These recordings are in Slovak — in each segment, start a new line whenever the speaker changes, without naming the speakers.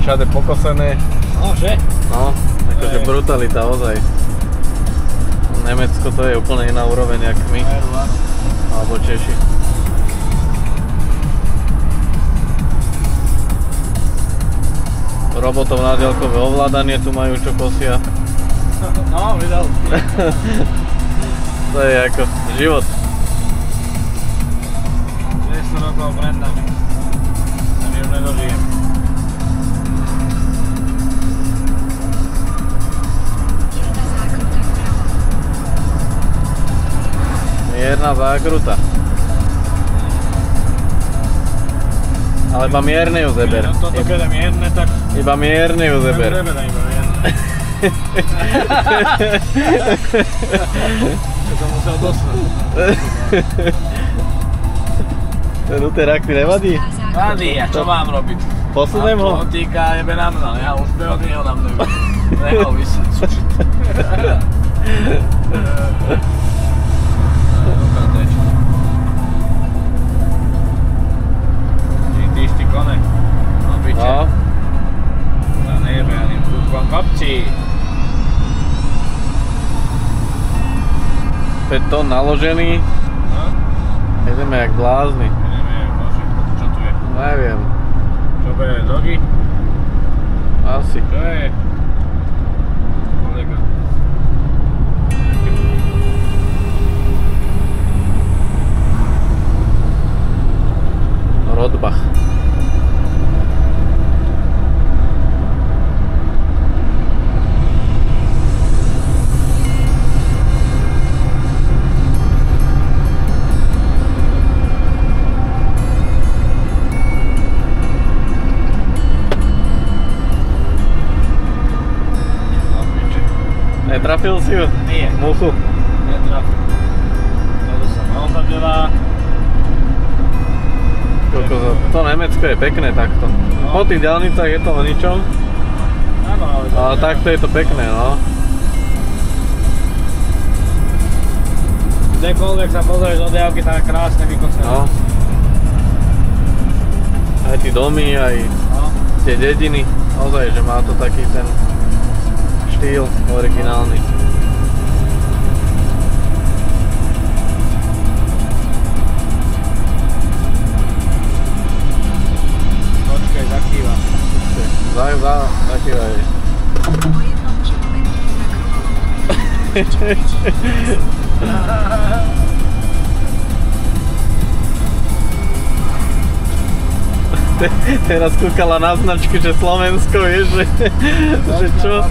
všade pokosené.
No, že?
No, akože brutalita ozaj. Nemecko to je úplne iná úroveň jak my. Alebo Češi. Robotov na diaľkové ovládanie tu majú, čo kosia.
No, videl.
To je ako život.
200 rokov brandami. A my už nedožijem.
Mierna zákruta. Ale iba mierne ju zeber.
Toto keď je mierne, tak...
Iba mierne ju zeber.
Iba mierne. To som musel dostať.
Ten uterák ti nevadí?
Vadí, a čo mám robiť?
Posunem ho?
Týka jebe na mňa, ja už od neho na mňa. Nechal vysať. Ty kone. No piče.
No.
To nejebe ani v prúdkom kopci.
5 tón naložený.
No.
Ideme jak blázni.
Neviem, čo tu je?
Neviem.
Čo bere, drogy?
Asi.
Čo je? Kolega.
Rodbach. Netrafil si ju?
Nie.
Muchu?
Netrafil. Toto sa mal zadelá.
To Nemecko je pekné takto.
No.
Po tých diaľnicách je to o ničom.
Áno,
Ale takto je to pekné, no.
Kdekoľvek sa pozrieš do diaľky, tak je krásne vykosené.
No. Aj tí domy, aj tie dediny. Ozaj, že má to taký ten štýl originálny.
Počkaj, zakýva.
Zakývaj. Teraz kúkala na značky, že Slovensko, vieš, že čo?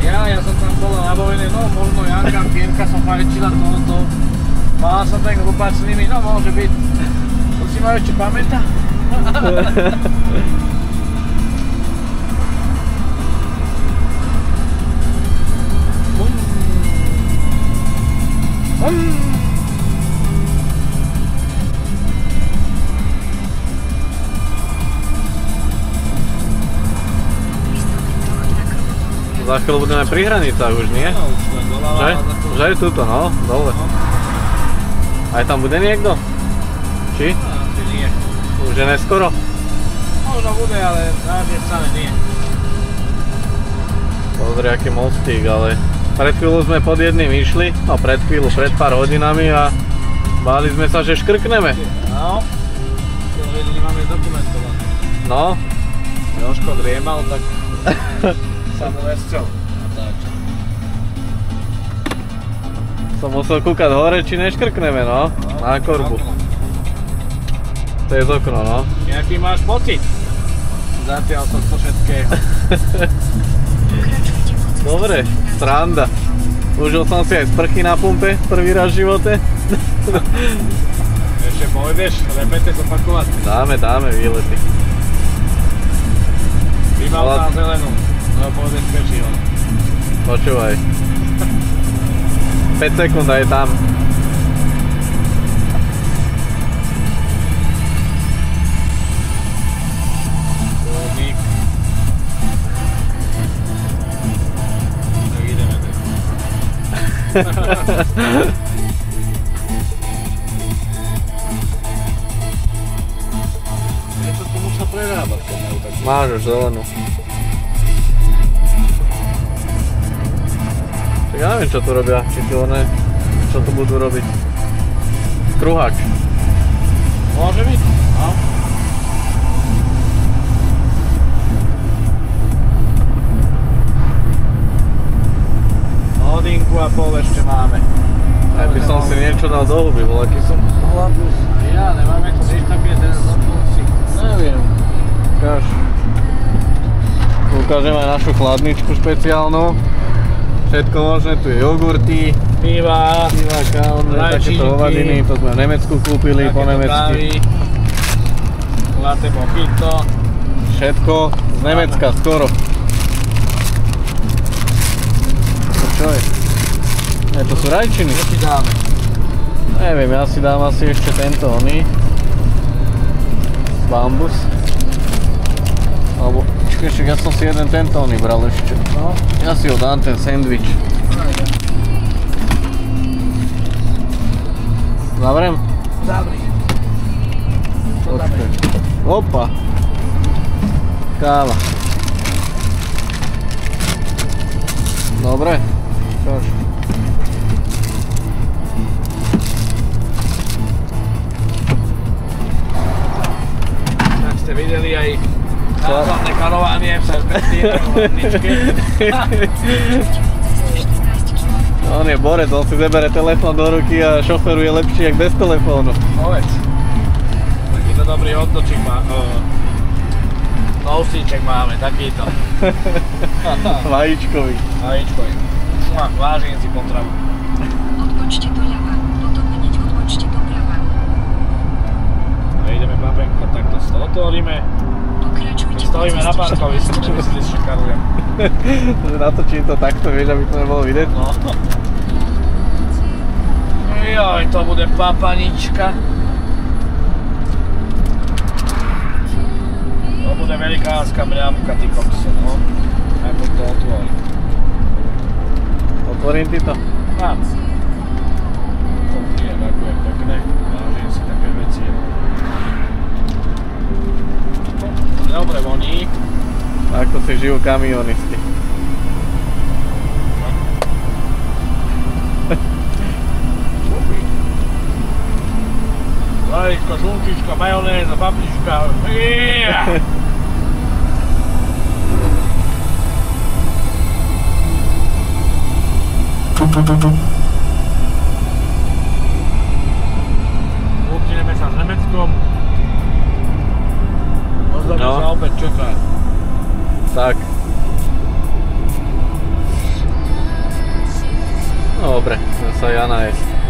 Ja som tam bola na vojne, no možno Janka, Pierka som fajčila tohoto. Mala som ten hlupáč s nimi, no môže byť. To si ma ešte pamätá?
Za chvíľu budeme pri hranicách už, nie?
No, už len doľava.
Že je tuto, no, dole. Aj tam bude niekto? Či?
Asi nie.
Už je neskoro?
Možno bude, ale zároveň stále nie.
Pozri, aký mostík, ale pred chvíľu sme pod jedným išli, no pred pár hodinami a báli sme sa, že škrkneme.
No, to nemáme dokumentované.
No.
Jožko driemal, tak sa mu vesťou.
Som musel kúkať hore, či neškrkneme, no, na korbu. To je z okno, no.
Jaký máš pocit? Zatiaľ to všetkého.
Dobre, sranda. Užil som si aj sprchy na pumpe, prvý raz v živote.
Ešte pôjdeš, repete zopakovať.
Dáme výlety.
Vymal na zelenú, no pôjdeš pečí ho.
Počúvaj. 5 sekúnd a je tam.
Kôrnik. Tak ideme tak. Prečo tu musel prerábať, keď majú tak
Máš už zelenú. Tak ja neviem, čo tu robia, či tu one, čo tu budú robiť. Kruhač.
Môže byť? No. Hodinku a pol ešte máme.
Aj by som si niečo dal do huby, bol aký som hladný.
Ja, nemáme to nič také ten zopnúci.
Neviem. Ukáž. Ukážem aj našu chladničku špeciálnu. Všetko možné, tu je jogurty,
Piva,
kávo, takéto hovadiny, to sme v Nemecku kúpili po nemecky.
Latte mojito.
Všetko z Nemecka, skoro. To čo je? To sú rajčiny.
Čo si dáme?
Neviem, ja si dám asi ešte tento oný. Bambus. Alebo, ešte ja som si jeden tento oný bral ešte.
No.
Ja si ho dám, ten sandwich. Zavriem?
Zavri.
Počkaj. Opa. Káva. Dobre. Čož.
Tak ste videli aj názorné karovanie v perspektíve hlavničke.
On je borec, on si zebere telefón do ruky a šoferuje lepšie jak bez telefónu.
Povedz. Takýto dobrý hotdočík má. Toastíček máme, takýto.
Vajíčkový.
Vajíčkový. Vážim si potravu.
Odbočte doľava, potom hneď odbočte doprava.
A ideme, babenko, takto si to otvoríme.
Pokračujte.
Stojíme na parkovisku, kde si dnes šikarujem.
Natočím to takto, vieš, aby to nebolo vidieť.
No. Joj, to bude papanička. To bude velikánska mňamka, ty kokso, no. Ako to otvorí.
Otvorím ti to.
Mám. To je takové pekné. Vážim si také veci. Dobre voní.
Takto si žijú kamionisti.
Vajíčko, žlčičko, majonéza, paprička. Yeah! Lúčime sa s Nemeckom. Možno by sa opäť čekať.
Tak. No dobre, idem sa ja nájsť.